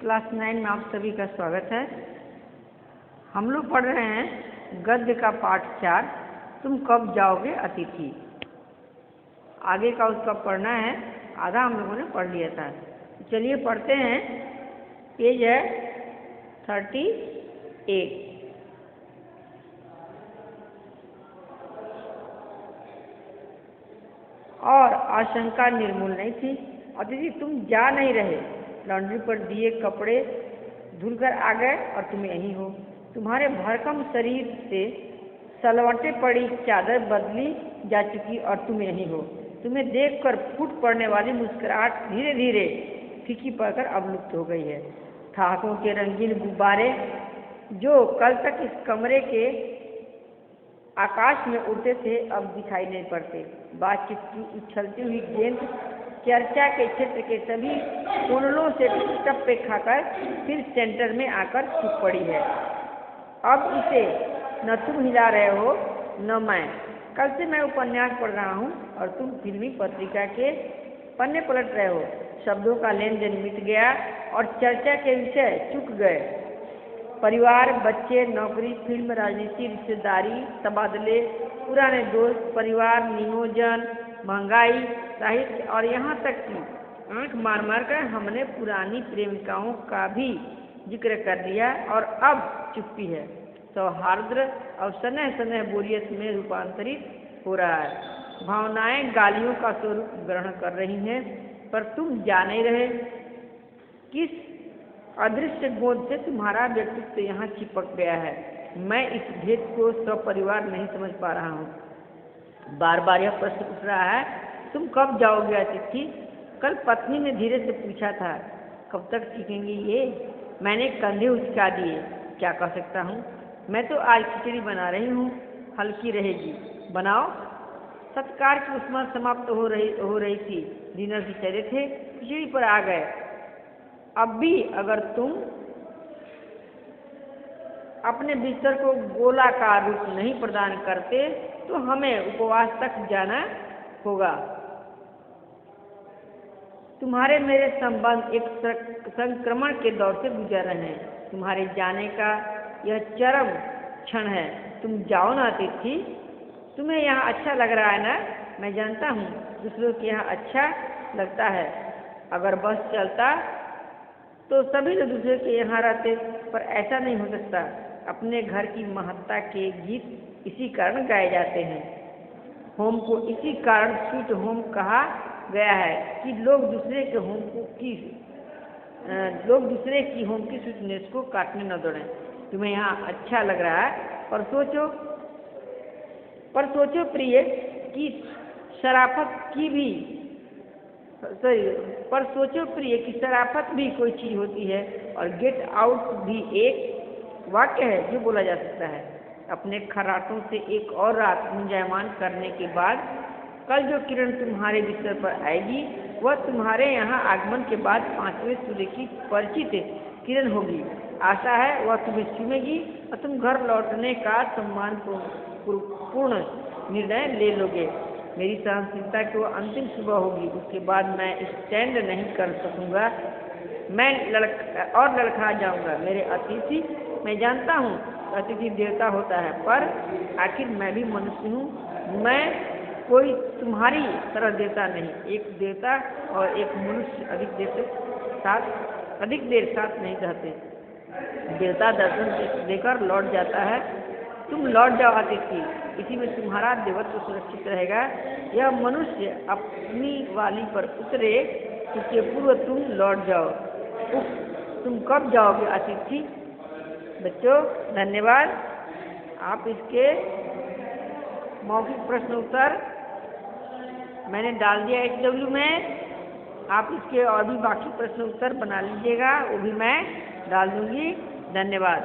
Class 9 में आप सभी का स्वागत है। हम लोग पढ़ रहे हैं गद्य का पाठ 4, तुम कब जाओगे अतिथि। आगे का उसका पढ़ना है, आधा हम लोगों ने पढ़ लिया था। चलिए पढ़ते हैं। पेज है 38। और आशंका निर्मूल नहीं थी। अतिथि तुम जा नहीं रहे, लॉन्ड्री पर दिए कपड़े धुलकर आ गए और तुम यहीं हो। तुम्हारे भरकम शरीर से सलवटे पड़ी चादर बदली जा चुकी और तुम यहीं हो। तुम्हें देखकर फूट पड़ने वाली मुस्कुराहट धीरे धीरे फीकी पड़कर अब लुप्त हो गई है। ठहाकों के रंगीन गुब्बारे जो कल तक इस कमरे के आकाश में उड़ते थे अब दिखाई नहीं पड़ते। बातचीत की उछलती हुई गेंद चर्चा के क्षेत्र के सभी कोनों से टप्पे खाकर फिर सेंटर में आकर छुप पड़ी है। अब इसे न तुम हिला रहे हो न मैं। कल से मैं उपन्यास पढ़ रहा हूँ और तुम फिल्मी पत्रिका के पन्ने पलट रहे हो। शब्दों का लेन देन मिट गया और चर्चा के विषय चुक गए। परिवार, बच्चे, नौकरी, फिल्म, राजनीति, रिश्तेदारी, तबादले, पुराने दोस्त, परिवार नियोजन, महंगाई, साहित्य और यहाँ तक कि आंख मार मार कर हमने पुरानी प्रेमिकाओं का भी जिक्र कर दिया और अब चुप्पी है। सौहार्द और स्नेह स्नेह बोरियत में रूपांतरित हो रहा है। भावनाएं गालियों का स्वरूप ग्रहण कर रही हैं, पर तुम जा नहीं रहे। किस अदृश्य गोद से तुम्हारा व्यक्तित्व यहाँ चिपक गया है। मैं इस भेद को सपरिवार नहीं समझ पा रहा हूँ। बार बार यह प्रश्न उठ रहा है, तुम कब जाओगे अतिथि। कल पत्नी ने धीरे से पूछा था, कब तक सीखेंगे ये। मैंने कंधे उचका दिए। क्या कर सकता हूँ। मैं तो आज खिचड़ी बना रही हूँ, हल्की रहेगी, बनाओ। सत्कार की उष्मा समाप्त हो रही थी। डिनर की चले थे, खिचड़ी पर आ गए। अब भी अगर तुम अपने बिस्तर को गोलाकार रूप नहीं प्रदान करते तो हमें उपवास तक जाना होगा। तुम्हारे मेरे संबंध एक संक्रमण के दौर से गुजर रहे हैं। तुम्हारे जाने का यह चरम क्षण है। तुम जाओ ना अतिथि। तुम्हें यहाँ अच्छा लग रहा है ना। मैं जानता हूँ दूसरों के यहाँ अच्छा लगता है। अगर बस चलता तो सभी लोग दूसरे के यहाँ रहते, पर ऐसा नहीं हो सकता। अपने घर की महत्ता के गीत इसी कारण गाए जाते हैं। होम को इसी कारण स्वीट होम कहा गया है कि लोग दूसरे की होम की स्वीटनेस को काटने न दौड़ें। तुम्हें यहाँ अच्छा लग रहा है, पर सोचो प्रिय कि शराफत भी कोई चीज होती है और गेट आउट भी एक वाक्य है जो बोला जा सकता है। अपने खर्राटों से एक और रात गुंजायमान करने के बाद कल जो किरण तुम्हारे बिस्तर पर आएगी वह तुम्हारे यहाँ आगमन के बाद 5वें सूर्य की परिचित किरण होगी। आशा है वह तुम्हें चुमेगी और तुम घर लौटने का सम्मानपूर्ण निर्णय ले लोगे। मेरी सहनशीलता की वो अंतिम सुबह होगी। उसके बाद मैं स्टैंड नहीं कर सकूँगा। मैं लड़खड़ा जाऊँगा। मेरे अतिथि, मैं जानता हूँ अतिथि देवता होता है, पर आखिर मैं भी मनुष्य हूँ। मैं कोई तुम्हारी तरह देवता नहीं। एक देवता और एक मनुष्य अधिक देर साथ नहीं रहते। देवता दर्शन देकर लौट जाता है। तुम लौट जाओ अतिथि, इसी में तुम्हारा देवत्व सुरक्षित रहेगा। यह मनुष्य अपनी वाली पर उतरे इसके पूर्व तुम लौट जाओ। तुम कब जाओगे अतिथि। बच्चों धन्यवाद। आप इसके मौखिक प्रश्न उत्तर मैंने डाल दिया HW में। आप इसके और भी बाकी प्रश्न उत्तर बना लीजिएगा, वो भी मैं डाल दूंगी। धन्यवाद।